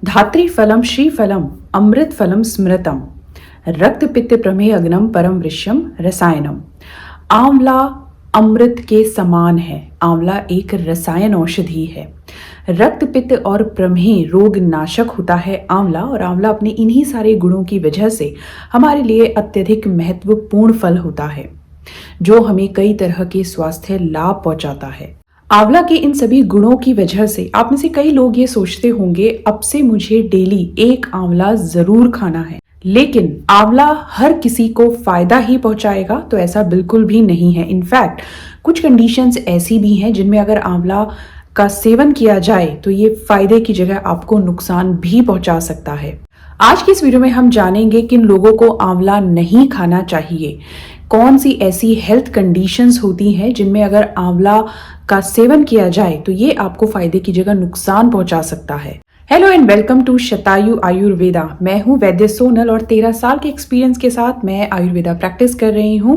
धात्री फलम श्रीफलम अमृत फलम स्मृतम रक्त पित्त प्रमेह अग्नम परम वृक्षम रसायनम। आंवला अमृत के समान है। आंवला एक रसायन औषधि है। रक्त पित्त और प्रमेह रोग नाशक होता है आंवला, और आंवला अपने इन्हीं सारे गुणों की वजह से हमारे लिए अत्यधिक महत्वपूर्ण फल होता है, जो हमें कई तरह के स्वास्थ्य लाभ पहुंचाता है। आंवला के इन सभी गुणों की वजह से आप में से कई लोग ये सोचते होंगे, अब से मुझे डेली एक आंवला जरूर खाना है। लेकिन आंवला हर किसी को फायदा ही पहुंचाएगा, तो ऐसा बिल्कुल भी नहीं है। इनफैक्ट कुछ कंडीशंस ऐसी भी हैं जिनमें अगर आंवला का सेवन किया जाए तो ये फायदे की जगह आपको नुकसान भी पहुंचा सकता है। आज की इस वीडियो में हम जानेंगे किन लोगों को आंवला नहीं खाना चाहिए, कौन सी ऐसी हेल्थ कंडीशंस होती हैं जिनमें अगर आंवला का सेवन किया जाए तो ये आपको फायदे की जगह नुकसान पहुंचा सकता है। Hello and welcome to Shatayu Ayurveda. मैं हूं वैद्य सोनल और 13 साल के एक्सपीरियंस के साथ मैं आयुर्वेदा प्रैक्टिस कर रही हूं।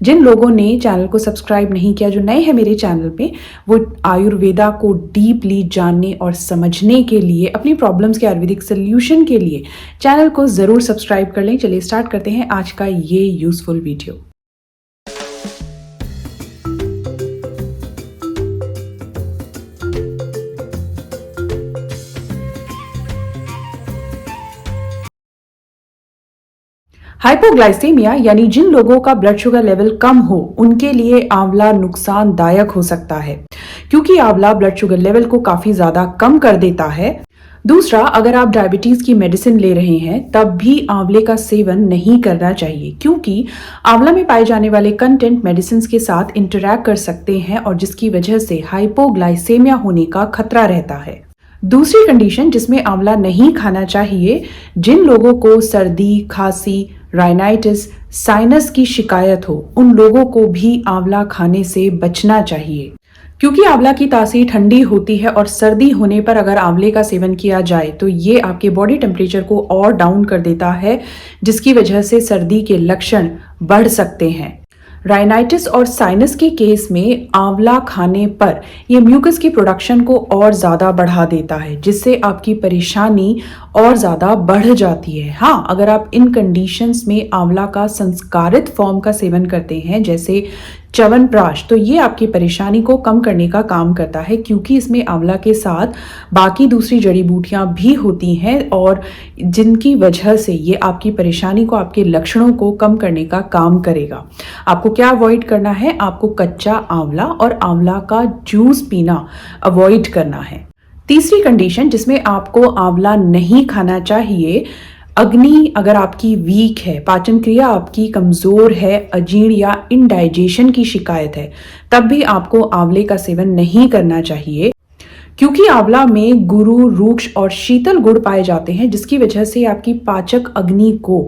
जिन लोगों ने चैनल को सब्सक्राइब नहीं किया, जो नए हैं मेरे चैनल पे, वो आयुर्वेदा को डीपली जानने और समझने के लिए, अपनी प्रॉब्लम्स के आयुर्वेदिक सोल्यूशन के लिए चैनल को जरूर सब्सक्राइब कर लें। चलिए स्टार्ट करते हैं आज का ये यूजफुल वीडियो। हाइपोग्लाइसेमिया यानी जिन लोगों का ब्लड शुगर लेवल कम हो, उनके लिए आंवला नुकसानदायक हो सकता है, क्योंकि आंवला ब्लड शुगर लेवल को काफी ज्यादा कम कर देता है। दूसरा, अगर आप डायबिटीज की मेडिसिन ले रहे हैं तब भी आंवले का सेवन नहीं करना चाहिए, क्योंकि आंवला में पाए जाने वाले कंटेंट मेडिसिन के साथ इंटरैक्ट कर सकते हैं और जिसकी वजह से हाइपोग्लाइसेमिया होने का खतरा रहता है। दूसरी कंडीशन जिसमें आंवला नहीं खाना चाहिए, जिन लोगों को सर्दी, खांसी, राइनाइटिस, साइनस की शिकायत हो, उन लोगों को भी आंवला खाने से बचना चाहिए, क्योंकि आंवला की तासीर ठंडी होती है और सर्दी होने पर अगर आंवले का सेवन किया जाए तो ये आपके बॉडी टेम्परेचर को और डाउन कर देता है, जिसकी वजह से सर्दी के लक्षण बढ़ सकते हैं। राइनाइटिस और साइनस के केस में आंवला खाने पर यह म्यूकस की प्रोडक्शन को और ज्यादा बढ़ा देता है, जिससे आपकी परेशानी और ज्यादा बढ़ जाती है। हाँ, अगर आप इन कंडीशंस में आंवला का संस्कारित फॉर्म का सेवन करते हैं, जैसे च्यवनप्राश, तो ये आपकी परेशानी को कम करने का काम करता है, क्योंकि इसमें आंवला के साथ बाकी दूसरी जड़ी बूटियां भी होती हैं और जिनकी वजह से ये आपकी परेशानी को, आपके लक्षणों को कम करने का काम करेगा। आपको क्या अवॉइड करना है? आपको कच्चा आंवला और आंवला का जूस पीना अवॉइड करना है। तीसरी कंडीशन जिसमें आपको आंवला नहीं खाना चाहिए, अग्नि अगर आपकी वीक है, पाचन क्रिया आपकी कमजोर है, अजीर्ण या इनडाइजेशन की शिकायत है, तब भी आपको आंवले का सेवन नहीं करना चाहिए, क्योंकि आंवला में गुरु, रूक्ष और शीतल गुण पाए जाते हैं, जिसकी वजह से आपकी पाचक अग्नि को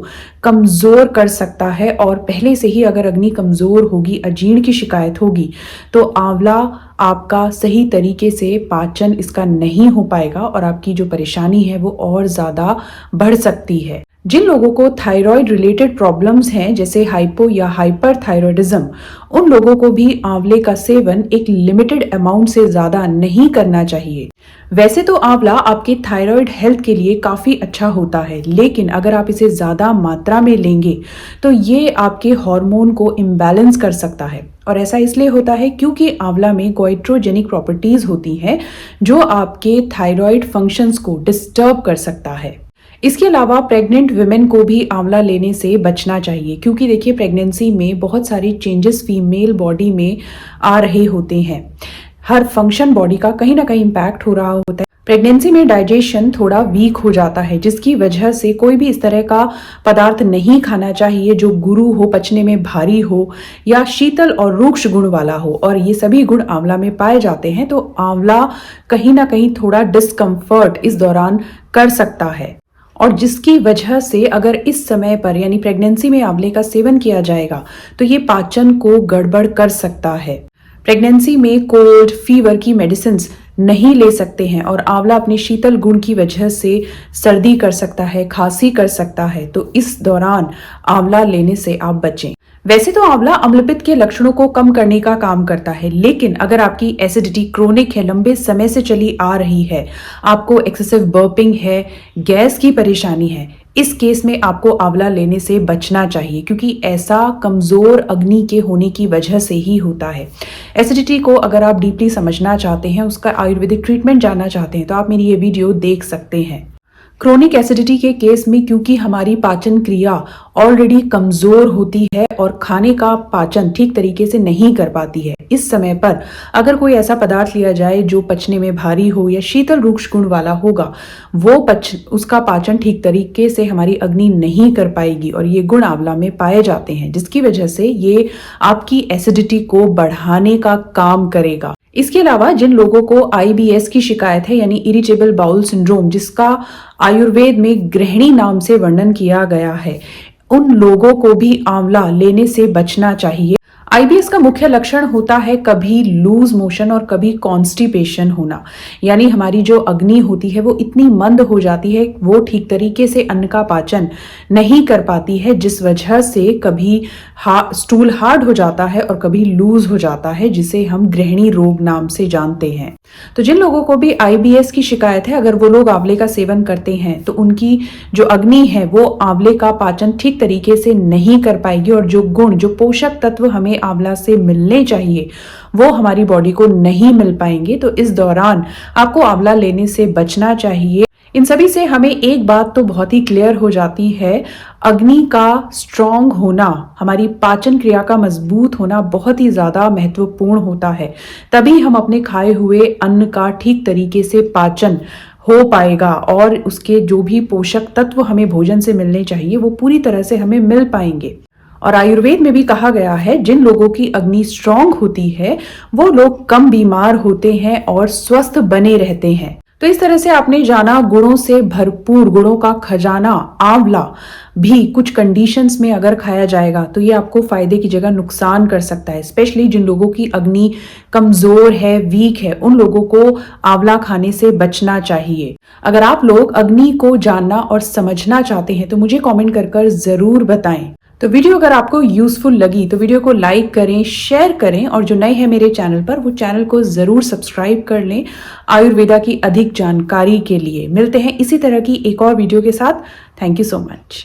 कमजोर कर सकता है। और पहले से ही अगर अग्नि कमजोर होगी, अजीर्ण की शिकायत होगी, तो आंवला आपका सही तरीके से पाचन इसका नहीं हो पाएगा और आपकी जो परेशानी है वो और ज्यादा बढ़ सकती है। जिन लोगों को थायराइड रिलेटेड प्रॉब्लम्स हैं, जैसे हाइपो या हाइपर थायराइडिज्म, उन लोगों को भी आंवले का सेवन एक लिमिटेड अमाउंट से ज्यादा नहीं करना चाहिए। वैसे तो आंवला आपके थायराइड हेल्थ के लिए काफी अच्छा होता है, लेकिन अगर आप इसे ज्यादा मात्रा में लेंगे तो ये आपके हार्मोन को इम्बैलेंस कर सकता है। और ऐसा इसलिए होता है क्योंकि आंवला में गोइट्रोजेनिक प्रॉपर्टीज होती हैं, जो आपके थायराइड फंक्शंस को डिस्टर्ब कर सकता है। इसके अलावा प्रेग्नेंट वुमेन को भी आंवला लेने से बचना चाहिए, क्योंकि देखिए, प्रेगनेंसी में बहुत सारी चेंजेस फीमेल बॉडी में आ रहे होते हैं। हर फंक्शन बॉडी का कहीं ना कहीं इम्पैक्ट हो रहा होता है। प्रेगनेंसी में डाइजेशन थोड़ा वीक हो जाता है, जिसकी वजह से कोई भी इस तरह का पदार्थ नहीं खाना चाहिए जो गुरु हो, पचने में भारी हो या शीतल और रूक्ष गुण वाला हो, और ये सभी गुण आंवला में पाए जाते हैं। तो आंवला कहीं ना कहीं थोड़ा डिस्कम्फर्ट इस दौरान कर सकता है, और जिसकी वजह से अगर इस समय पर यानी प्रेगनेंसी में आंवले का सेवन किया जाएगा तो ये पाचन को गड़बड़ कर सकता है। प्रेगनेंसी में कोल्ड, फीवर की मेडिसिन नहीं ले सकते हैं, और आंवला अपने शीतल गुण की वजह से सर्दी कर सकता है, खांसी कर सकता है, तो इस दौरान आंवला लेने से आप बचें। वैसे तो आंवला अम्लपित्त के लक्षणों को कम करने का काम करता है, लेकिन अगर आपकी एसिडिटी क्रोनिक है, लंबे समय से चली आ रही है, आपको एक्सेसिव बर्पिंग है, गैस की परेशानी है, इस केस में आपको आंवला लेने से बचना चाहिए, क्योंकि ऐसा कमजोर अग्नि के होने की वजह से ही होता है। एसिडिटी को अगर आप डीपली समझना चाहते हैं, उसका आयुर्वेदिक ट्रीटमेंट जानना चाहते हैं, तो आप मेरी ये वीडियो देख सकते हैं। क्रोनिक एसिडिटी के केस में क्योंकि हमारी पाचन क्रिया ऑलरेडी कमजोर होती है और खाने का पाचन ठीक तरीके से नहीं कर पाती है, इस समय पर अगर कोई ऐसा पदार्थ लिया जाए जो पचने में भारी हो या शीतल रूक्ष गुण वाला होगा, उसका पाचन ठीक तरीके से हमारी अग्नि नहीं कर पाएगी और ये गुण आंवला में पाए जाते हैं, जिसकी वजह से ये आपकी एसिडिटी को बढ़ाने का काम करेगा। इसके अलावा जिन लोगों को IBS की शिकायत है, यानी इरिटेबल बाउल सिंड्रोम, जिसका आयुर्वेद में गृहिणी नाम से वर्णन किया गया है, उन लोगों को भी आंवला लेने से बचना चाहिए। IBS का मुख्य लक्षण होता है कभी लूज मोशन और कभी कॉन्स्टिपेशन होना, यानी हमारी जो अग्नि होती है वो इतनी मंद हो जाती है, वो ठीक तरीके से अन्न का पाचन नहीं कर पाती है, जिस वजह से कभी स्टूल हार्ड हो जाता है और कभी लूज हो जाता है, जिसे हम गृहिणी रोग नाम से जानते हैं। तो जिन लोगों को भी IBS की शिकायत है, अगर वो लोग आंवले का सेवन करते हैं तो उनकी जो अग्नि है वो आंवले का पाचन ठीक तरीके से नहीं कर पाएगी और जो गुण, जो पोषक तत्व हमें आंवला से मिलने चाहिए वो हमारी बॉडी को नहीं मिल पाएंगे। तो इस दौरान आपको आंवला लेने से बचना चाहिए। इन सभी से हमें एक बात तो बहुत ही क्लियर हो जाती है, अग्नि का स्ट्रॉन्ग होना, हमारी पाचन क्रिया का मजबूत होना बहुत ही ज्यादा महत्वपूर्ण होता है। तभी हम अपने खाए हुए अन्न का ठीक तरीके से पाचन हो पाएगा और उसके जो भी पोषक तत्व हमें भोजन से मिलने चाहिए वो पूरी तरह से हमें मिल पाएंगे। और आयुर्वेद में भी कहा गया है, जिन लोगों की अग्नि स्ट्रॉन्ग होती है वो लोग कम बीमार होते हैं और स्वस्थ बने रहते हैं। तो इस तरह से आपने जाना गुणों से भरपूर, गुणों का खजाना आंवला भी कुछ कंडीशंस में अगर खाया जाएगा तो ये आपको फायदे की जगह नुकसान कर सकता है। स्पेशली जिन लोगों की अग्नि कमजोर है, वीक है, उन लोगों को आंवला खाने से बचना चाहिए। अगर आप लोग अग्नि को जानना और समझना चाहते हैं तो मुझे कमेंट कर जरूर बताएं। तो वीडियो अगर आपको यूजफुल लगी तो वीडियो को लाइक करें, शेयर करें और जो नए हैं मेरे चैनल पर वो चैनल को जरूर सब्सक्राइब कर लें आयुर्वेदा की अधिक जानकारी के लिए। मिलते हैं इसी तरह की एक और वीडियो के साथ। Thank you so much.